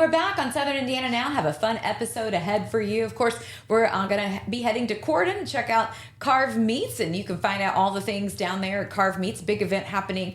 we're back on Southern Indiana Now. Have a fun episode ahead for you. Of course, we're going to be heading to Corydon, check out KARV Meats, and you can find out all the things down there at KARV Meats. Big event happening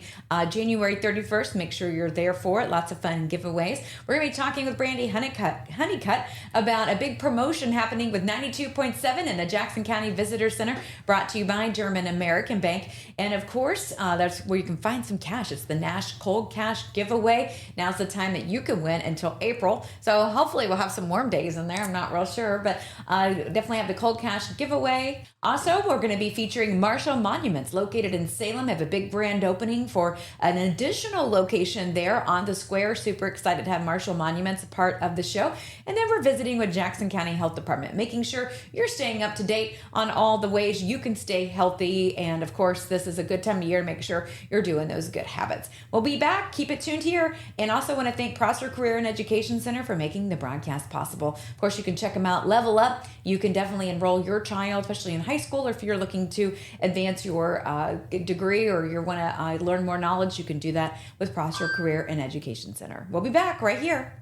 January 31st. Make sure you're there for it. Lots of fun giveaways. We're going to be talking with Brandy Honeycutt about a big promotion happening with 92.7 in the Jackson County Visitor Center, brought to you by German American Bank. And of course, that's where you can find some cash. It's the Nash Cold Cash giveaway. Now's the time that you can win until April. So hopefully we'll have some warm days in there. I'm not real sure, but definitely have the Cold Cash giveaway. Also, we're going to be featuring Marshall Monuments, located in Salem. Have a big grand opening for an additional location there on the square. Super excited to have Marshall Monuments a part of the show. And then we're visiting with Jackson County Health Department, making sure you're staying up to date on all the ways you can stay healthy. And of course, this is a good time of year to make sure you're doing those good habits. We'll be back. Keep it tuned here. And also want to thank Prosper Career and Education Center for making the broadcast possible. Of course, you can check them out. Level Up. You can definitely enroll your child, especially in high school, or if you're looking to advance your degree or you want to learn more knowledge, you can do that with Prosper Career and Education Center. We'll be back right here.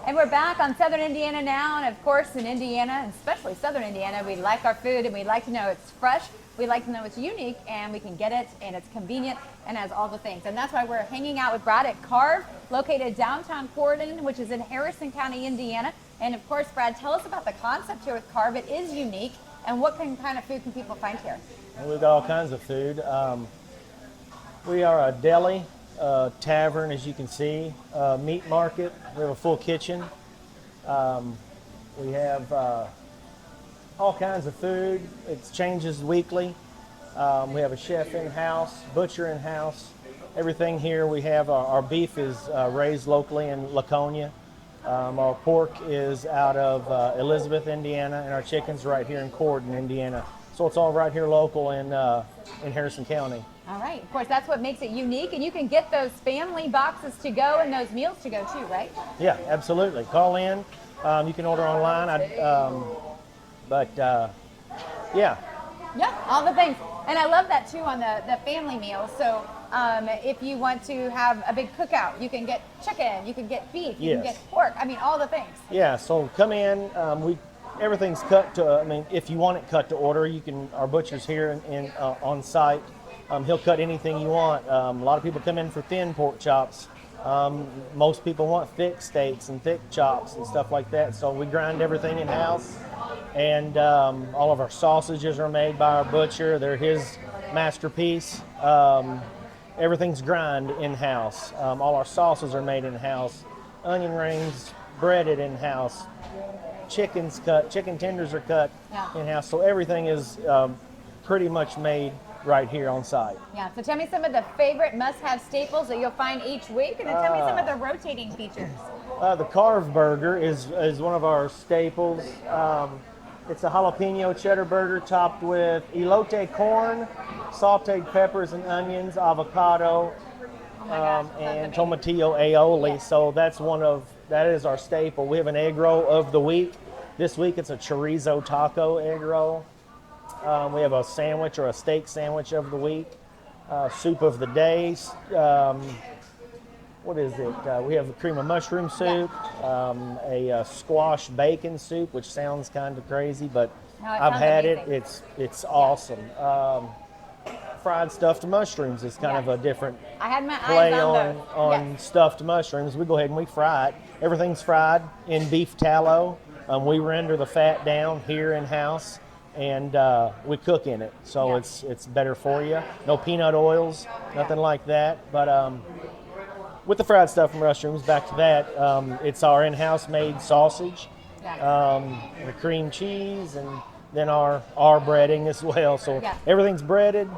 And we're back on Southern Indiana Now, and of course in Indiana, especially Southern Indiana, we like our food and we like to know it's fresh. We like to know it's unique and we can get it and it's convenient and has all the things. And that's why we're hanging out with Brad at KARV, located downtown Corydon, which is in Harrison County, Indiana. And of course, Brad, tell us about the concept here with KARV. It is unique. And what kind of food can people find here? Well, we've got all kinds of food. We are a deli, tavern, as you can see, meat market. We have a full kitchen. We have all kinds of food. It changes weekly. We have a chef in-house, butcher in-house. Everything here we have, our beef is raised locally in Laconia. Our pork is out of Elizabeth, Indiana, and our chicken's right here in Corydon, Indiana. So it's all right here local in Harrison County. All right. Of course, that's what makes it unique. And you can get those family boxes to go and those meals to go too, right? Yeah, absolutely. Call in. You can order online. Yeah. Yeah, all the things. And I love that too on the family meals. So if you want to have a big cookout, you can get chicken, you can get beef, you can get pork. I mean, all the things. Yeah, so come in. Everything's cut to, if you want it cut to order, you can, our butcher's here on site. He'll cut anything you want. A lot of people come in for thin pork chops. Most people want thick steaks and thick chops and stuff like that. So we grind everything in-house. And all of our sausages are made by our butcher. They're his masterpiece. Everything's grind in-house. All our sauces are made in-house. Onion rings breaded in-house. Chicken's cut. Chicken tenders are cut in-house. So everything is pretty much made right here on site. Yeah, so tell me some of the favorite must-have staples that you'll find each week, and then tell me some of the rotating features. The KARV burger is one of our staples. It's a jalapeno cheddar burger topped with elote corn, sauteed peppers and onions, avocado, and tomatillo aioli. Yeah. So that is our staple. We have an egg roll of the week. This week it's a chorizo taco egg roll. We have a sandwich or a steak sandwich of the week. Soup of the day. What is it? We have a cream of mushroom soup, a squash bacon soup, which sounds kind of crazy, but I've had amazing. It's awesome. Fried stuffed mushrooms is kind of a different play on stuffed mushrooms. We go ahead and we fry it. Everything's fried in beef tallow. We render the fat down here in-house, and we cook in it, so it's better for you. No peanut oils, nothing like that. But with the fried stuffed mushrooms, back to that, it's our in-house made sausage, the cream cheese, and then our breading as well. So everything's breaded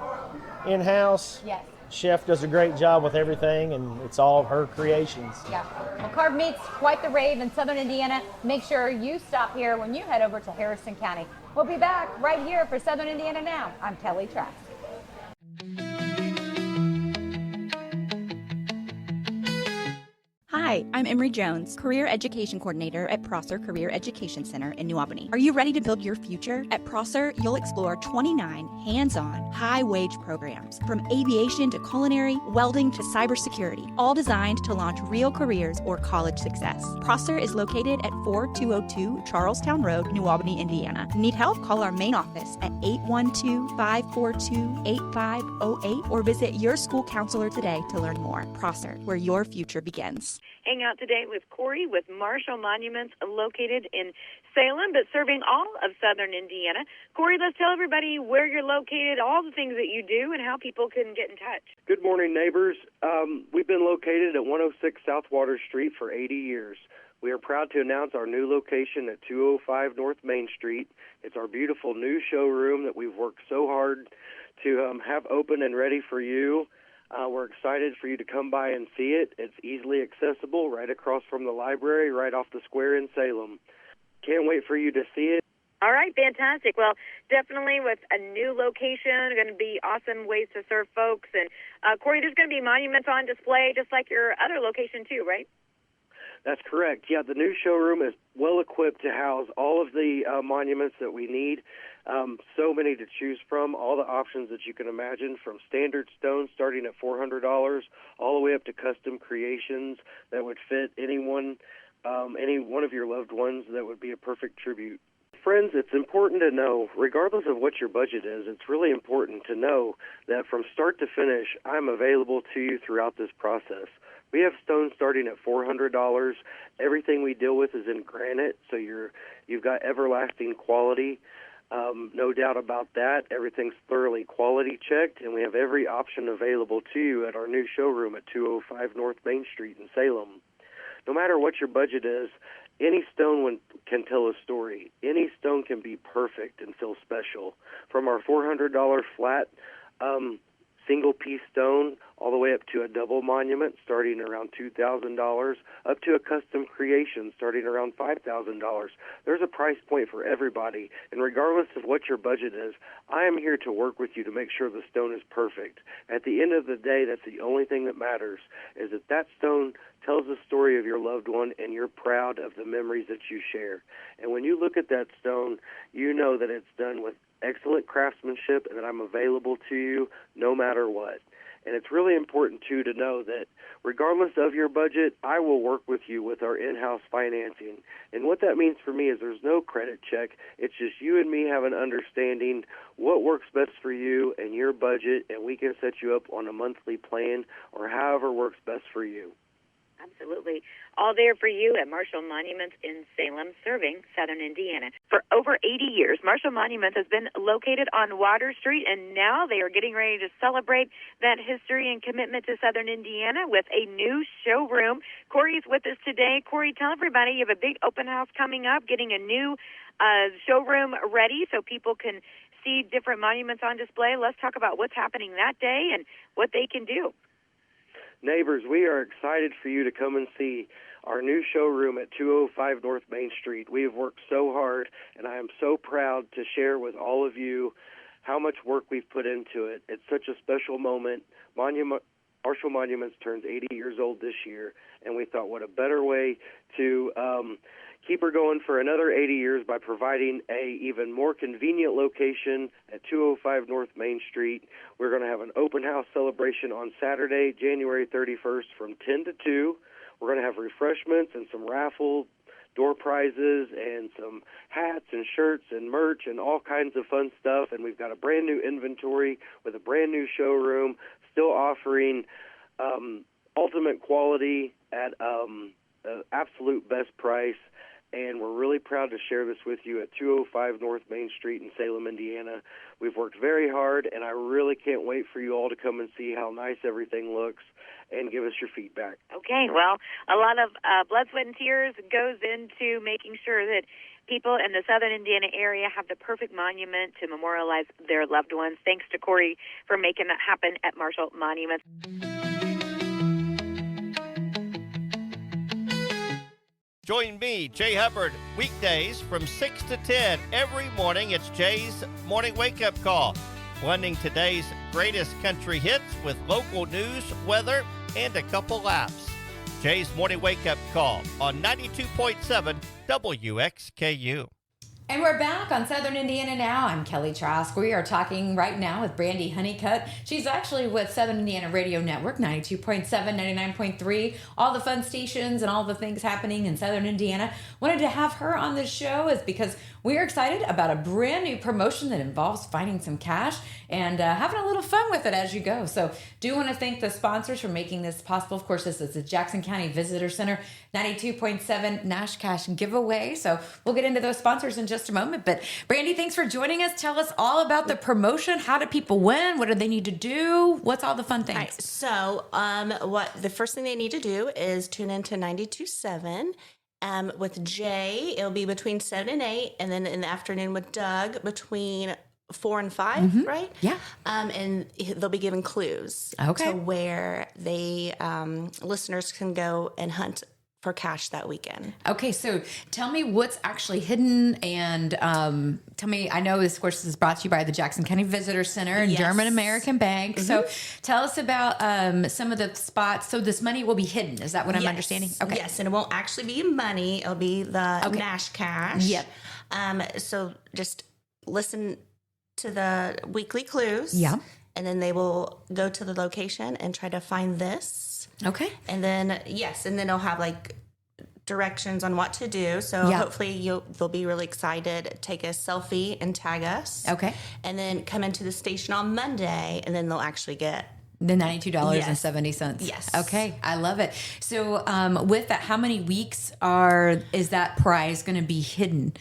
in-house. Yes. Chef does a great job with everything, and it's all of her creations. Yeah. Well, KARV Meats, quite the rave in Southern Indiana. Make sure you stop here when you head over to Harrison County. We'll be back right here for Southern Indiana Now. I'm Kelly Trask. Hi, Hi, I'm Emery Jones, Career Education Coordinator at Prosser Career Education Center in New Albany. Are you ready to build your future? At Prosser, you'll explore 29 hands-on, high-wage programs, from aviation to culinary, welding to cybersecurity, all designed to launch real careers or college success. Prosser is located at 4202 Charlestown Road, New Albany, Indiana. Need help? Call our main office at 812-542-8508 or visit your school counselor today to learn more. Prosser, where your future begins. Hang out today with Corey with Marshall Monuments, located in Salem, but serving all of southern Indiana. Corey, let's tell everybody where you're located, all the things that you do, and how people can get in touch. Good morning, neighbors. We've been located at 106 South Water Street for 80 years. We are proud to announce our new location at 205 North Main Street. It's our beautiful new showroom that we've worked so hard to have open and ready for you. We're excited for you to come by and see it. It's easily accessible right across from the library, right off the square in Salem. Can't wait for you to see it. All right, fantastic. Well, definitely with a new location, going to be awesome ways to serve folks. And, Corey, there's going to be monuments on display just like your other location too, right? That's correct. Yeah, the new showroom is well equipped to house all of the monuments that we need. So many to choose from, all the options that you can imagine, from standard stones starting at $400 all the way up to custom creations that would fit any one of your loved ones that would be a perfect tribute. Friends, it's important to know, regardless of what your budget is, it's really important to know that from start to finish, I'm available to you throughout this process. We have stones starting at $400. Everything we deal with is in granite, so you've got everlasting quality. No doubt about that. Everything's thoroughly quality checked, and we have every option available to you at our new showroom at 205 North Main Street in Salem. No matter what your budget is, any stone can tell a story. Any stone can be perfect and feel special. From our $400 flat single-piece stone all the way up to a double monument starting around $2,000, up to a custom creation starting around $5,000. There's a price point for everybody, and regardless of what your budget is, I am here to work with you to make sure the stone is perfect. At the end of the day, that's the only thing that matters, is that stone tells the story of your loved one, and you're proud of the memories that you share. And when you look at that stone, you know that it's done with excellent craftsmanship and that I'm available to you no matter what. And it's really important, too, to know that regardless of your budget, I will work with you with our in-house financing. And what that means for me is there's no credit check. It's just you and me have an understanding what works best for you and your budget, and we can set you up on a monthly plan or however works best for you. Absolutely. All there for you at Marshall Monuments in Salem, serving southern Indiana. For over 80 years, Marshall Monuments has been located on Water Street, and now they are getting ready to celebrate that history and commitment to southern Indiana with a new showroom. Corey's with us today. Corey, tell everybody you have a big open house coming up, getting a new showroom ready so people can see different monuments on display. Let's talk about what's happening that day and what they can do. Neighbors, we are excited for you to come and see our new showroom at 205 North Main Street. We have worked so hard, and I am so proud to share with all of you how much work we've put into it. It's such a special moment. Marshall Monuments turns 80 years old this year, and we thought what a better way to keep her going for another 80 years by providing a even more convenient location at 205 North Main Street. We're going to have an open house celebration on Saturday, January 31st from 10 to 2. We're going to have refreshments and some raffle door prizes and some hats and shirts and merch and all kinds of fun stuff. And we've got a brand new inventory with a brand new showroom, still offering ultimate quality at the absolute best price. And we're really proud to share this with you at 205 North Main Street in Salem, Indiana. We've worked very hard, and I really can't wait for you all to come and see how nice everything looks and give us your feedback. Okay, well, a lot of blood, sweat, and tears goes into making sure that people in the southern Indiana area have the perfect monument to memorialize their loved ones. Thanks to Corey for making that happen at Marshall Monuments. Join me, Jay Hubbard, weekdays from 6 to 10 every morning. It's Jay's Morning Wake-Up Call, blending today's greatest country hits with local news, weather, and a couple laughs. Jay's Morning Wake Up Call on 92.7 WXKU. And we're back on Southern Indiana Now. I'm Kelly Trask. We are talking right now with Brandy Honeycutt. She's actually with Southern Indiana Radio Network, 92.7, 99.3, all the fun stations and all the things happening in Southern Indiana. Wanted to have her on the show is because we are excited about a brand new promotion that involves finding some cash and having a little fun with it as you go. So do want to thank the sponsors for making this possible. Of course, this is the Jackson County Visitor Center, 92.7 Nash Cash Giveaway. So we'll get into those sponsors in just a moment. But Brandy, thanks for joining us. Tell us all about the promotion. How do people win? What do they need to do? What's all the fun things? All right, so what the first thing they need to do is tune into 92.7. With Jay, it'll be between 7 and 8, and then in the afternoon with Doug between 4 and 5, right? Yeah. And they'll be given clues to where they listeners can go and hunt for cash that weekend. Okay, so tell me what's actually hidden, and tell me, I know this, of course, is brought to you by the Jackson County Visitor Center and Yes. German American Bank. So tell us about some of the spots. So this money will be hidden. Is that what I'm understanding? Okay. Yes, and it won't actually be money. It'll be the Nash cash. Yep. So just listen to the weekly clues. Yeah. And then they will go to the location and try to find this. Okay. And then, and then they'll have like directions on what to do. So hopefully they'll be really excited, take a selfie and tag us. Okay. And then come into the station on Monday, and then they'll actually get the $92.70. Yes. Okay. I love it. So with that, how many weeks is that prize going to be hidden?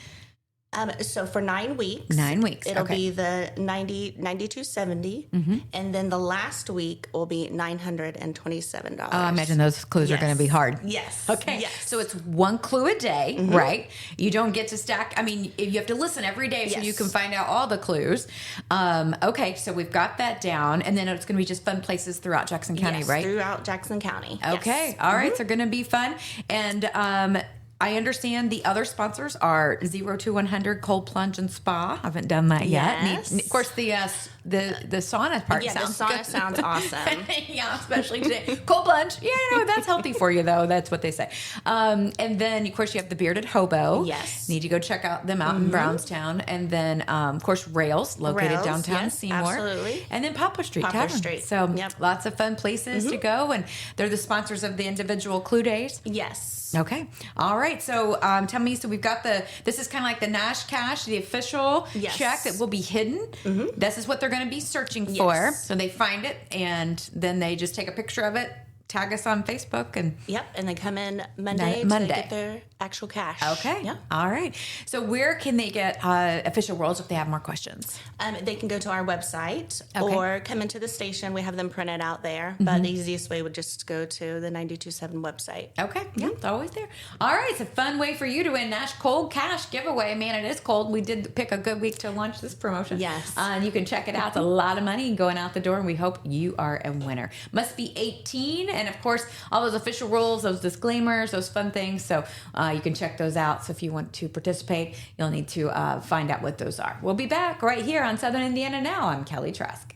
So for 9 weeks. 9 weeks. It'll be the 92.70, and then the last week will be $927. Oh, I imagine those clues are going to be hard. Yes. Okay. Yes. So it's one clue a day, right? You don't get to stack. I mean, you have to listen every day so you can find out all the clues. Okay. So we've got that down, and then it's going to be just fun places throughout Jackson County, right? Throughout Jackson County. Okay. Yes. All right. So going to be fun. And, I understand the other sponsors are 0 to 100 Cold Plunge and Spa. I haven't done that yet. Yes. Of course, the sauna part sounds the sauna good. sounds awesome. Yeah, especially today. Cold plunge. Yeah, no, that's healthy for you, though. That's what they say. And then, of course, you have the Bearded Hobo. Yes. Need to go check out them out in Brownstown. And then, of course, Rails, located downtown Seymour. Absolutely. And then Poplar Street Poplar Tavern. Street. So lots of fun places to go. And they're the sponsors of the individual clue days. Yes. Okay. All right. So tell me, so we've got this is kind of like the Nash Cash, the official check that will be hidden. This is what they're going to be searching for. So they find it, and then they just take a picture of it, tag us on Facebook, and and they come in Monday to get their actual cash. Okay. Yeah. All right. So where can they get official rolls if they have more questions? They can go to our website or come into the station. We have them printed out there. But the easiest way would just go to the 92.7 website. Okay. Yeah, it's always there. All right. It's a fun way for you to win Nash Cold Cash giveaway. Man, it is cold. We did pick a good week to launch this promotion. Yes. And you can check it out. It's a lot of money going out the door, and we hope you are a winner. Must be 18. And, of course, all those official rules, those disclaimers, those fun things. So you can check those out. So if you want to participate, you'll need to find out what those are. We'll be back right here on Southern Indiana Now. I'm Kelly Trask.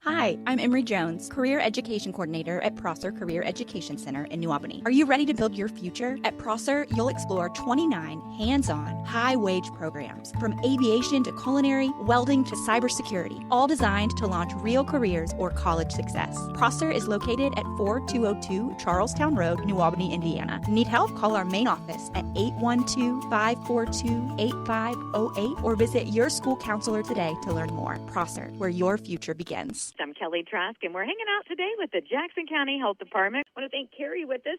Hi, I'm Emery Jones, Career Education Coordinator at Prosser Career Education Center in New Albany. Are you ready to build your future? At Prosser, you'll explore 29 hands-on, high-wage programs, from aviation to culinary, welding to cybersecurity, all designed to launch real careers or college success. Prosser is located at 4202 Charlestown Road, New Albany, Indiana. Need help? Call our main office at 812-542-8508 or visit your school counselor today to learn more. Prosser, where your future begins. I'm Kelly Trask, and we're hanging out today with the Jackson County Health Department. I want to thank Carrie with us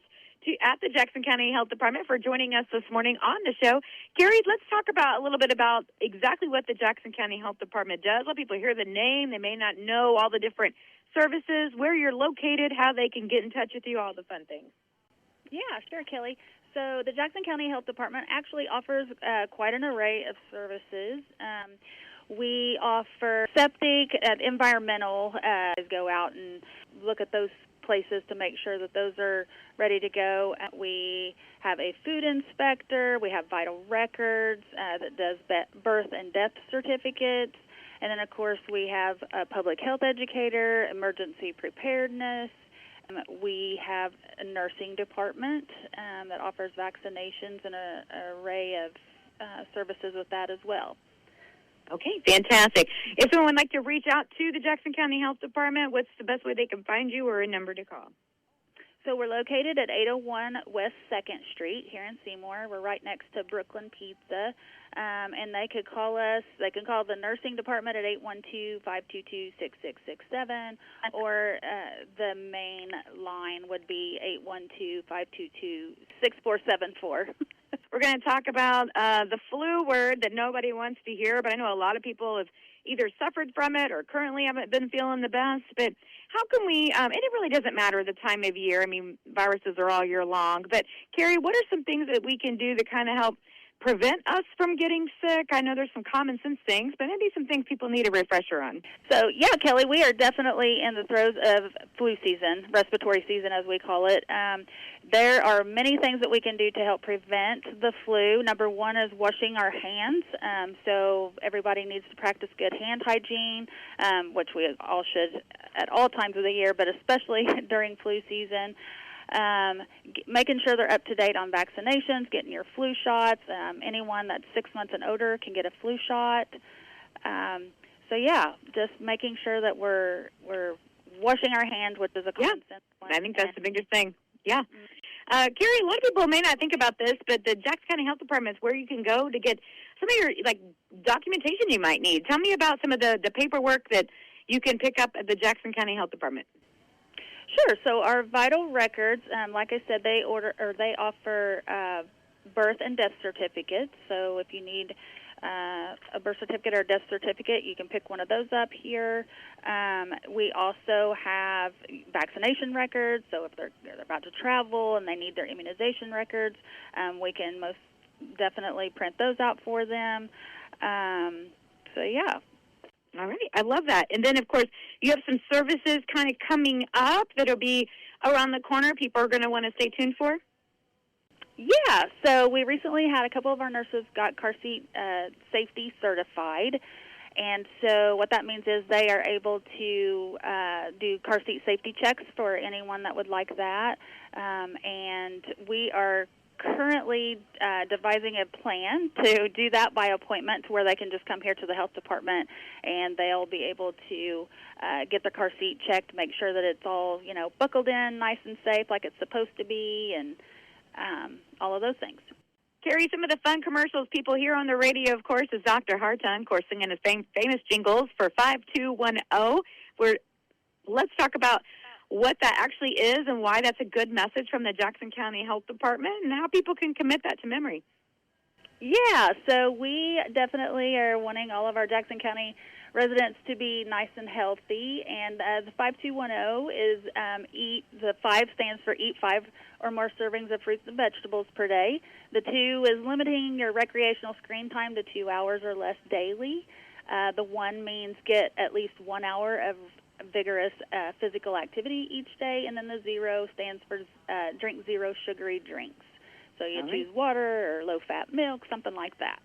at the Jackson County Health Department for joining us this morning on the show. Carrie, let's talk about a little bit about exactly what the Jackson County Health Department does. Let people hear the name. They may not know all the different services, where you're located, how they can get in touch with you, all the fun things. Yeah, sure, Kelly. So the Jackson County Health Department actually offers quite an array of services. We offer septic and environmental, go out and look at those places to make sure that those are ready to go. We have a food inspector. We have vital records that does birth and death certificates. And then, of course, we have a public health educator, emergency preparedness. We have a nursing department that offers vaccinations and an array of services with that as well. Okay, fantastic. If someone would like to reach out to the Jackson County Health Department, what's the best way they can find you or a number to call? So we're located at 801 West 2nd Street here in Seymour. We're right next to Brooklyn Pizza. And they could call us. They can call the nursing department at 812-522-6667, or the main line would be 812-522-6474. We're going to talk about the flu word that nobody wants to hear, but I know a lot of people have either suffered from it or currently haven't been feeling the best. But how can we, and it really doesn't matter the time of year. I mean, viruses are all year long. But, Carrie, what are some things that we can do to kind of help prevent us from getting sick? I know there's some common sense things, but maybe some things people need a refresher on. So, yeah, Kelly, we are definitely in the throes of flu season, respiratory season as we call it. There are many things that we can do to help prevent the flu. Number one is washing our hands. So everybody needs to practice good hand hygiene, which we all should at all times of the year, but especially during flu season. Making sure they're up to date on vaccinations, getting your flu shots. Anyone that's 6 months and older can get a flu shot. So yeah, just making sure that we're washing our hands, which is a common sense one. I think that's the biggest thing. Yeah. Carrie, a lot of people may not think about this, but the Jackson County Health Department is where you can go to get some of your documentation you might need. Tell me about some of the paperwork that you can pick up at the Jackson County Health Department. Sure. So our vital records, like I said, they offer birth and death certificates. So if you need a birth certificate or a death certificate, you can pick one of those up here. We also have vaccination records. So if they're about to travel and they need their immunization records, we can most definitely print those out for them. So yeah. All right. I love that. And then, of course, you have some services kind of coming up that'll be around the corner people are going to want to stay tuned for? Yeah. So we recently had a couple of our nurses got car seat safety certified. And so what that means is they are able to do car seat safety checks for anyone that would like that. And we are currently devising a plan to do that by appointment, to where they can just come here to the health department and they'll be able to get their car seat checked, make sure that it's all, buckled in nice and safe like it's supposed to be, and all of those things. Carrie, some of the fun commercials people hear on the radio, of course, is Dr. Hartung, of course, singing his famous jingles for 5210. Let's talk about what that actually is and why that's a good message from the Jackson County Health Department and how people can commit that to memory. Yeah, so we definitely are wanting all of our Jackson County residents to be nice and healthy, and the 5210 is the 5 stands for eat 5 or more servings of fruits and vegetables per day. The 2 is limiting your recreational screen time to 2 hours or less daily. The 1 means get at least 1 hour of vigorous physical activity each day, and then the 0 stands for drink 0 sugary drinks. So you choose water or low-fat milk, something like that.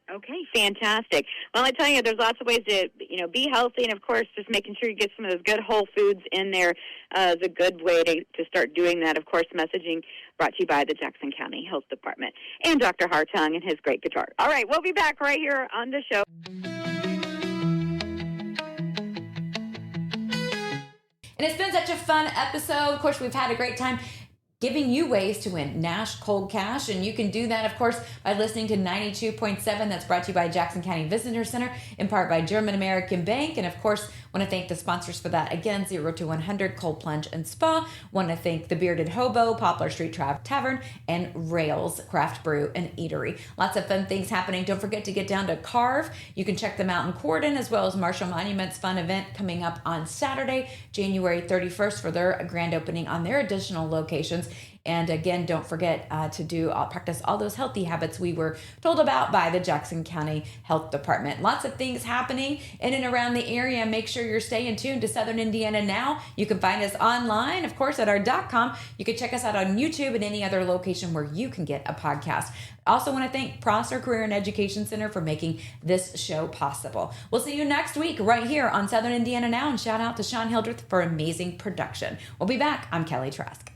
Okay, fantastic. Well, I tell you, there's lots of ways to, be healthy, and of course, just making sure you get some of those good whole foods in there is a good way to start doing that. Of course, messaging brought to you by the Jackson County Health Department and Dr. Hartung and his great guitar. All right, we'll be back right here on the show. And it's been such a fun episode. Of course, we've had a great time giving you ways to win Nash Cold Cash. And you can do that, of course, by listening to 92.7. That's brought to you by Jackson County Visitor Center, in part by German American Bank. And, of course, want to thank the sponsors for that. Again, 0 to 100 Cold Plunge and Spa. Want to thank the Bearded Hobo, Poplar Street Tavern, and Rails Craft Brew and Eatery. Lots of fun things happening. Don't forget to get down to KARV. You can check them out in Corydon, as well as Marshall Monument's fun event coming up on Saturday, January 31st, for their grand opening on their additional locations. And again, don't forget to practice all those healthy habits we were told about by the Jackson County Health Department. Lots of things happening in and around the area. Make sure sure you're staying tuned to Southern Indiana Now. You can find us online, of course, at our .com. You can check us out on YouTube and any other location where you can get a podcast. Also want to thank Prosser Career and Education Center for making this show possible. We'll see you next week right here on Southern Indiana Now, and shout out to Sean Hildreth for amazing production. We'll be back. I'm Kelly Trask.